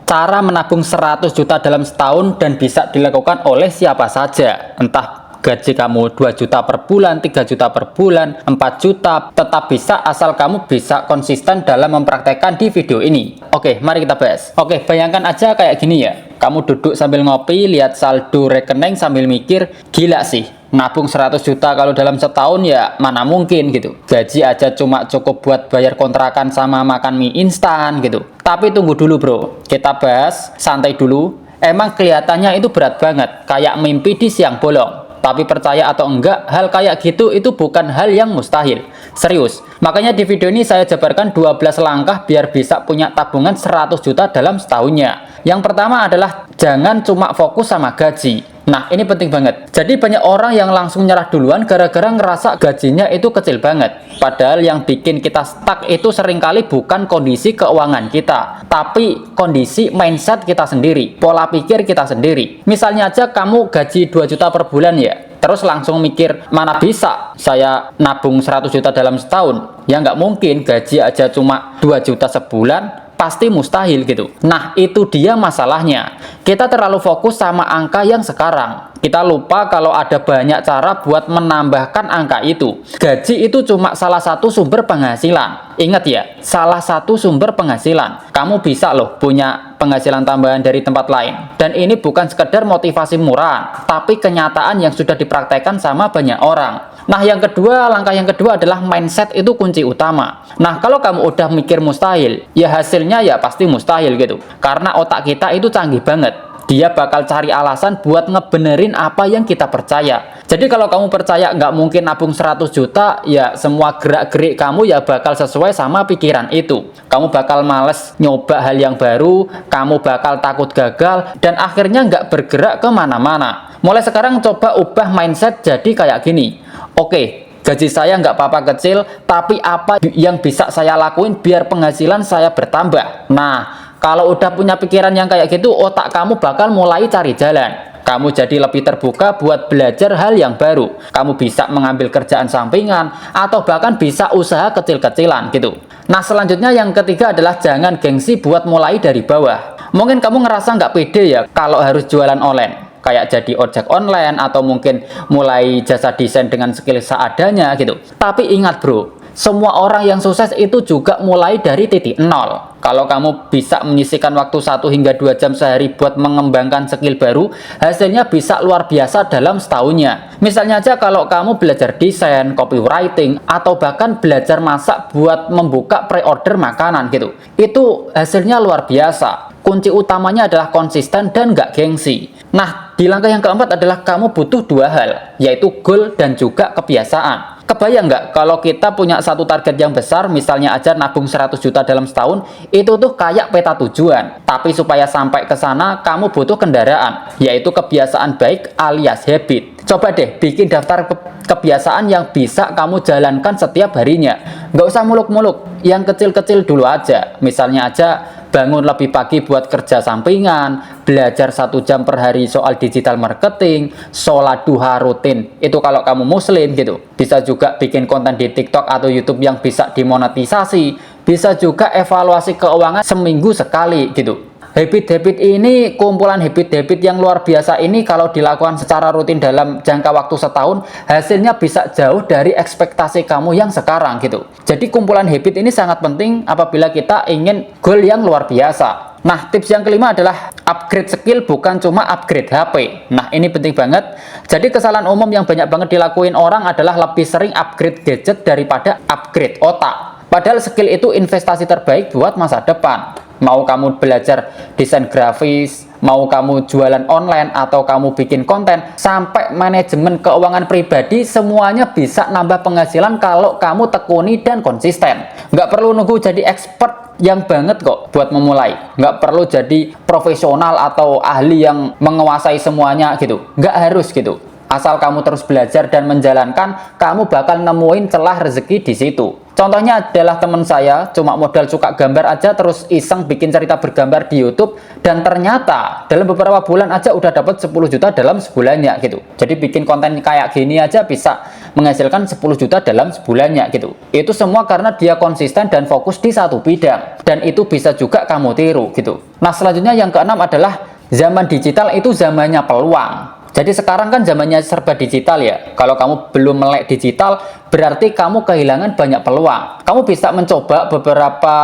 Cara menabung 100 juta dalam setahun dan bisa dilakukan oleh siapa saja. Entah gaji kamu 2 juta per bulan, 3 juta per bulan, 4 juta, tetap bisa asal kamu bisa konsisten dalam mempraktekkan di video ini. Oke, mari kita bahas. Oke, bayangkan aja kayak gini ya. Kamu duduk sambil ngopi, lihat saldo rekening sambil mikir, gila sih. Nabung 100 juta kalau dalam setahun ya mana mungkin gitu. Gaji aja cuma cukup buat bayar kontrakan sama makan mie instan gitu. Tapi tunggu dulu bro, kita bahas santai dulu. Emang kelihatannya itu berat banget, kayak mimpi di siang bolong. Tapi percaya atau enggak, hal kayak gitu itu bukan hal yang mustahil. Serius. Makanya di video ini saya jabarkan 12 langkah biar bisa punya tabungan 100 juta dalam setahunnya. Yang pertama adalah jangan cuma fokus sama gaji. Nah, ini penting banget. Jadi banyak orang yang langsung nyerah duluan gara-gara ngerasa gajinya itu kecil banget. Padahal yang bikin kita stuck itu seringkali bukan kondisi keuangan kita, tapi kondisi mindset kita sendiri, pola pikir kita sendiri. Misalnya aja kamu gaji 2 juta per bulan ya, terus langsung mikir, mana bisa saya nabung 100 juta dalam setahun? Ya nggak mungkin, gaji aja cuma 2 juta sebulan, pasti mustahil gitu. Nah, itu dia masalahnya. Kita terlalu fokus sama angka yang sekarang. Kita lupa kalau ada banyak cara buat menambahkan angka itu. Gaji itu cuma salah satu sumber penghasilan. Ingat ya, salah satu sumber penghasilan. Kamu bisa loh punya penghasilan tambahan dari tempat lain. Dan ini bukan sekedar motivasi murah, tapi kenyataan yang sudah dipraktekkan sama banyak orang. Nah, langkah yang kedua adalah mindset itu kunci utama. Nah, kalau kamu udah mikir mustahil, ya hasilnya ya pasti mustahil gitu. Karena otak kita itu canggih banget. Dia bakal cari alasan buat ngebenerin apa yang kita percaya. Jadi kalau kamu percaya nggak mungkin nabung 100 juta, ya semua gerak-gerik kamu ya bakal sesuai sama pikiran itu. Kamu bakal males nyoba hal yang baru, kamu bakal takut gagal, dan akhirnya nggak bergerak kemana-mana. Mulai sekarang coba ubah mindset jadi kayak gini. Oke, gaji saya nggak apa-apa kecil, tapi apa yang bisa saya lakuin biar penghasilan saya bertambah? Nah, kalau udah punya pikiran yang kayak gitu, otak kamu bakal mulai cari jalan. Kamu jadi lebih terbuka buat belajar hal yang baru. Kamu bisa mengambil kerjaan sampingan, atau bahkan bisa usaha kecil-kecilan gitu. Nah, selanjutnya yang ketiga adalah jangan gengsi buat mulai dari bawah. Mungkin kamu ngerasa nggak pede ya kalau harus jualan online. Kayak jadi ojek online atau mungkin mulai jasa desain dengan skill seadanya gitu. Tapi ingat bro, semua orang yang sukses itu juga mulai dari titik nol. Kalau kamu bisa menyisihkan waktu 1 hingga 2 jam sehari buat mengembangkan skill baru, hasilnya bisa luar biasa dalam setahunnya. Misalnya aja kalau kamu belajar desain, copywriting, atau bahkan belajar masak buat membuka pre-order makanan gitu. Itu hasilnya luar biasa. Kunci utamanya adalah konsisten dan gak gengsi. Nah, di langkah yang keempat adalah kamu butuh 2 hal, yaitu goal dan juga kebiasaan. Kebayang nggak kalau kita punya satu target yang besar, misalnya aja nabung 100 juta dalam setahun, itu tuh kayak peta tujuan. Tapi supaya sampai ke sana, kamu butuh kendaraan, yaitu kebiasaan baik alias habit. Coba deh bikin daftar kebiasaan yang bisa kamu jalankan setiap harinya. Nggak usah muluk-muluk, yang kecil-kecil dulu aja. Misalnya aja bangun lebih pagi buat kerja sampingan, belajar 1 jam per hari soal digital marketing, sholat duha rutin, itu kalau kamu muslim gitu. Bisa juga bikin konten di TikTok atau YouTube yang bisa dimonetisasi, bisa juga evaluasi keuangan seminggu sekali gitu. Habit-habit ini, kumpulan habit-habit yang luar biasa ini kalau dilakukan secara rutin dalam jangka waktu setahun, hasilnya bisa jauh dari ekspektasi kamu yang sekarang gitu. Jadi kumpulan habit ini sangat penting apabila kita ingin goal yang luar biasa. Nah, tips yang kelima adalah upgrade skill, bukan cuma upgrade HP. Nah, ini penting banget. Jadi kesalahan umum yang banyak banget dilakuin orang adalah lebih sering upgrade gadget daripada upgrade otak. Padahal skill itu investasi terbaik buat masa depan. Mau kamu belajar desain grafis, mau kamu jualan online, atau kamu bikin konten, sampai manajemen keuangan pribadi, semuanya bisa nambah penghasilan kalau kamu tekuni dan konsisten. Nggak perlu nunggu jadi expert yang banget kok buat memulai. Nggak perlu jadi profesional atau ahli yang menguasai semuanya gitu. Nggak harus gitu. Asal kamu terus belajar dan menjalankan, kamu bakal nemuin celah rezeki di situ. Contohnya adalah teman saya, cuma modal suka gambar aja terus iseng bikin cerita bergambar di YouTube, dan ternyata dalam beberapa bulan aja udah dapat 10 juta dalam sebulannya gitu. Jadi bikin konten kayak gini aja bisa menghasilkan 10 juta dalam sebulannya gitu. Itu semua karena dia konsisten dan fokus di satu bidang, dan itu bisa juga kamu tiru gitu. Nah, selanjutnya yang keenam adalah zaman digital itu zamannya peluang. Jadi sekarang kan zamannya serba digital ya. Kalau kamu belum melek digital, berarti kamu kehilangan banyak peluang. Kamu bisa mencoba beberapa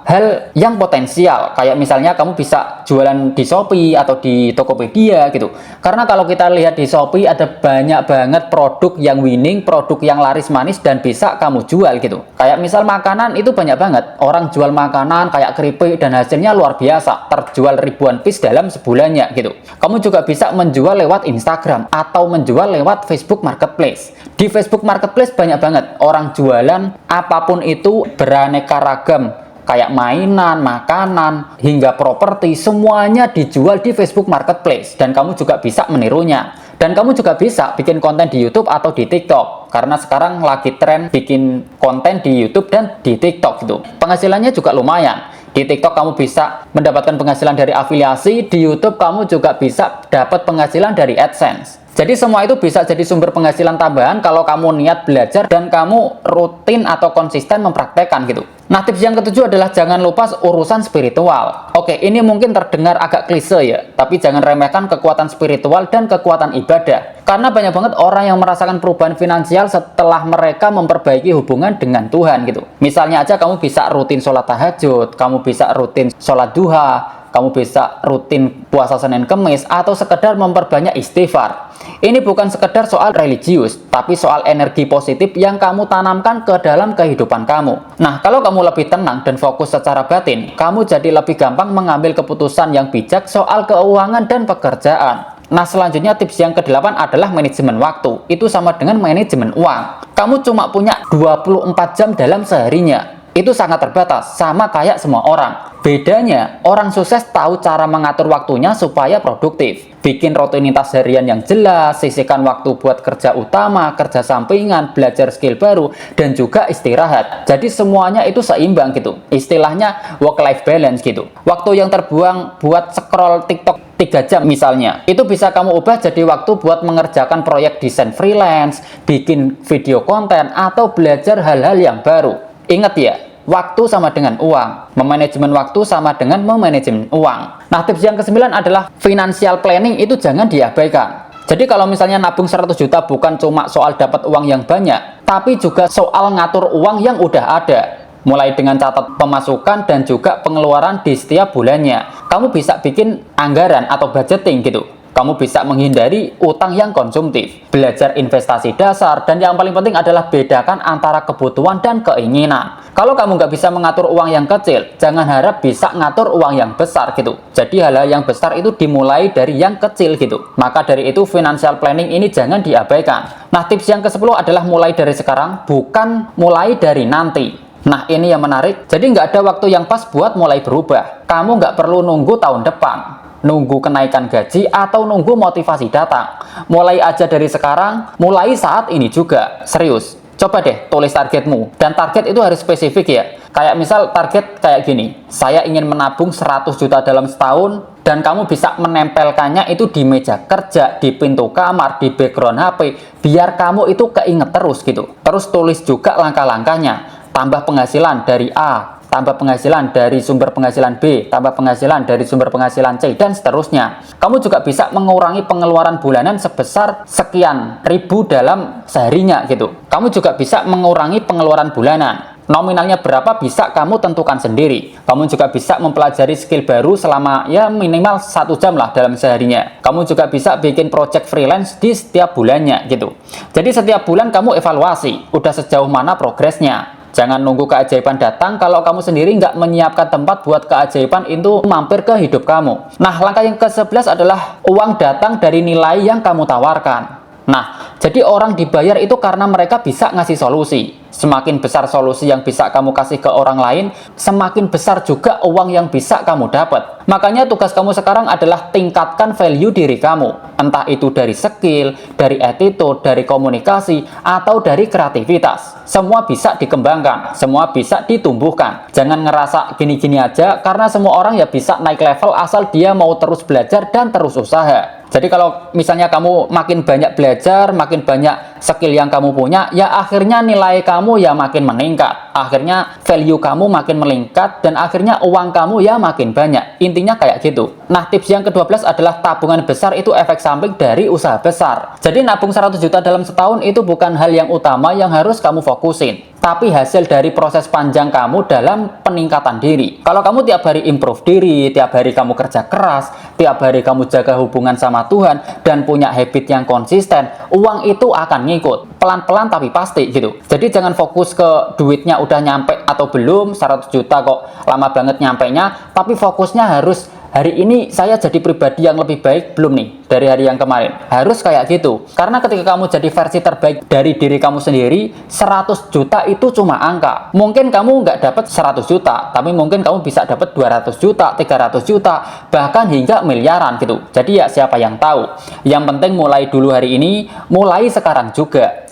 hal yang potensial. Kayak misalnya kamu bisa jualan di Shopee atau di Tokopedia gitu. Karena kalau kita lihat di Shopee ada banyak banget produk yang winning, produk yang laris manis dan bisa kamu jual gitu. Kayak misal makanan itu banyak banget. Orang jual makanan kayak keripik dan hasilnya luar biasa. Terjual ribuan piece dalam sebulannya gitu. Kamu juga bisa menjual lewat Instagram atau menjual lewat Facebook Marketplace. Di Facebook Marketplace banyak banget orang jualan apapun itu beraneka ragam, kayak mainan, makanan, hingga properti, semuanya dijual di Facebook Marketplace, dan kamu juga bisa menirunya. Dan kamu juga bisa bikin konten di YouTube atau di TikTok, karena sekarang lagi tren bikin konten di YouTube dan di TikTok gitu. Penghasilannya juga lumayan. Di TikTok kamu bisa mendapatkan penghasilan dari afiliasi, di YouTube kamu juga bisa dapat penghasilan dari AdSense. Jadi semua itu bisa jadi sumber penghasilan tambahan kalau kamu niat belajar dan kamu rutin atau konsisten mempraktekkan gitu. Nah, tips yang ketujuh adalah jangan lupa urusan spiritual. Oke, ini mungkin terdengar agak klise ya, tapi jangan remehkan kekuatan spiritual dan kekuatan ibadah. Karena banyak banget orang yang merasakan perubahan finansial setelah mereka memperbaiki hubungan dengan Tuhan gitu. Misalnya aja kamu bisa rutin sholat tahajud, kamu bisa rutin sholat duha, kamu bisa rutin puasa Senin Kemis, atau sekedar memperbanyak istighfar. Ini bukan sekedar soal religius, tapi soal energi positif yang kamu tanamkan ke dalam kehidupan kamu. Nah, kalau kamu lebih tenang dan fokus secara batin, kamu jadi lebih gampang mengambil keputusan yang bijak soal keuangan dan pekerjaan. Nah, selanjutnya tips yang ke-8 adalah manajemen waktu. Itu sama dengan manajemen uang. Kamu cuma punya 24 jam dalam seharinya. Itu sangat terbatas, sama kayak semua orang. Bedanya, orang sukses tahu cara mengatur waktunya supaya produktif. Bikin rutinitas harian yang jelas, sisihkan waktu buat kerja utama, kerja sampingan, belajar skill baru, dan juga istirahat. Jadi semuanya itu seimbang gitu. Istilahnya work-life balance gitu. Waktu yang terbuang buat scroll TikTok 3 jam misalnya, itu bisa kamu ubah jadi waktu buat mengerjakan proyek desain freelance, bikin video konten, atau belajar hal-hal yang baru. Ingat ya, waktu sama dengan uang. Memanajemen waktu sama dengan memanajemen uang. Nah, tips yang ke-9 adalah financial planning itu jangan diabaikan. Jadi kalau misalnya nabung 100 juta bukan cuma soal dapat uang yang banyak, tapi juga soal ngatur uang yang udah ada. Mulai dengan catat pemasukan dan juga pengeluaran di setiap bulannya. Kamu bisa bikin anggaran atau budgeting gitu. Kamu bisa menghindari utang yang konsumtif, belajar investasi dasar, dan yang paling penting adalah bedakan antara kebutuhan dan keinginan. Kalau kamu nggak bisa mengatur uang yang kecil, jangan harap bisa ngatur uang yang besar gitu. Jadi hal-hal yang besar itu dimulai dari yang kecil gitu. Maka dari itu financial planning ini jangan diabaikan. Nah, tips yang ke-10 adalah mulai dari sekarang, bukan mulai dari nanti. Nah, ini yang menarik. Jadi nggak ada waktu yang pas buat mulai berubah. Kamu nggak perlu nunggu tahun depan, nunggu kenaikan gaji, atau nunggu motivasi datang. Mulai aja dari sekarang, mulai saat ini juga. Serius, coba deh tulis targetmu. Dan target itu harus spesifik ya. Kayak misal target kayak gini, saya ingin menabung 100 juta dalam setahun, dan kamu bisa menempelkannya itu di meja kerja, di pintu kamar, di background HP, biar kamu itu keinget terus gitu. Terus tulis juga langkah-langkahnya. Tambah penghasilan dari A, tambah penghasilan dari sumber penghasilan B, tambah penghasilan dari sumber penghasilan C, dan seterusnya. Kamu juga bisa mengurangi pengeluaran bulanan sebesar sekian ribu dalam seharinya gitu. Kamu juga bisa mengurangi pengeluaran bulanan. Nominalnya berapa bisa kamu tentukan sendiri. Kamu juga bisa mempelajari skill baru selama ya minimal 1 jam lah dalam seharinya. Kamu juga bisa bikin project freelance di setiap bulannya gitu. Jadi setiap bulan kamu evaluasi, udah sejauh mana progresnya. Jangan nunggu keajaiban datang kalau kamu sendiri nggak menyiapkan tempat buat keajaiban itu mampir ke hidup kamu. Nah, langkah yang ke-11 adalah uang datang dari nilai yang kamu tawarkan. Nah, jadi orang dibayar itu karena mereka bisa ngasih solusi. Semakin besar solusi yang bisa kamu kasih ke orang lain, semakin besar juga uang yang bisa kamu dapat. Makanya tugas kamu sekarang adalah tingkatkan value diri kamu. Entah itu dari skill, dari attitude, dari komunikasi, atau dari kreativitas. Semua bisa dikembangkan, semua bisa ditumbuhkan. Jangan ngerasa gini-gini aja, karena semua orang ya bisa naik level asal dia mau terus belajar dan terus usaha. Jadi kalau misalnya kamu makin banyak belajar, makin banyak skill yang kamu punya, ya akhirnya nilai kamu ya makin meningkat. Akhirnya value kamu makin meningkat, dan akhirnya uang kamu ya makin banyak. Intinya kayak gitu. Nah, tips yang ke-12 adalah tabungan besar itu efek samping dari usaha besar. Jadi nabung 100 juta dalam setahun itu bukan hal yang utama yang harus kamu fokusin, tapi hasil dari proses panjang kamu dalam peningkatan diri. Kalau kamu tiap hari improve diri, tiap hari kamu kerja keras, tiap hari kamu jaga hubungan sama Tuhan, dan punya habit yang konsisten, uang itu akan ngikut. Pelan-pelan tapi pasti gitu. Jadi jangan fokus ke duitnya udah nyampe atau belum, 100 juta kok lama banget nyampenya, tapi fokusnya harus hari ini saya jadi pribadi yang lebih baik belum nih dari hari yang kemarin. Harus kayak gitu. Karena ketika kamu jadi versi terbaik dari diri kamu sendiri, 100 juta itu cuma angka. Mungkin kamu nggak dapat 100 juta, tapi mungkin kamu bisa dapat 200 juta, 300 juta, bahkan hingga miliaran gitu. Jadi ya siapa yang tahu. Yang penting mulai dulu hari ini, mulai sekarang juga.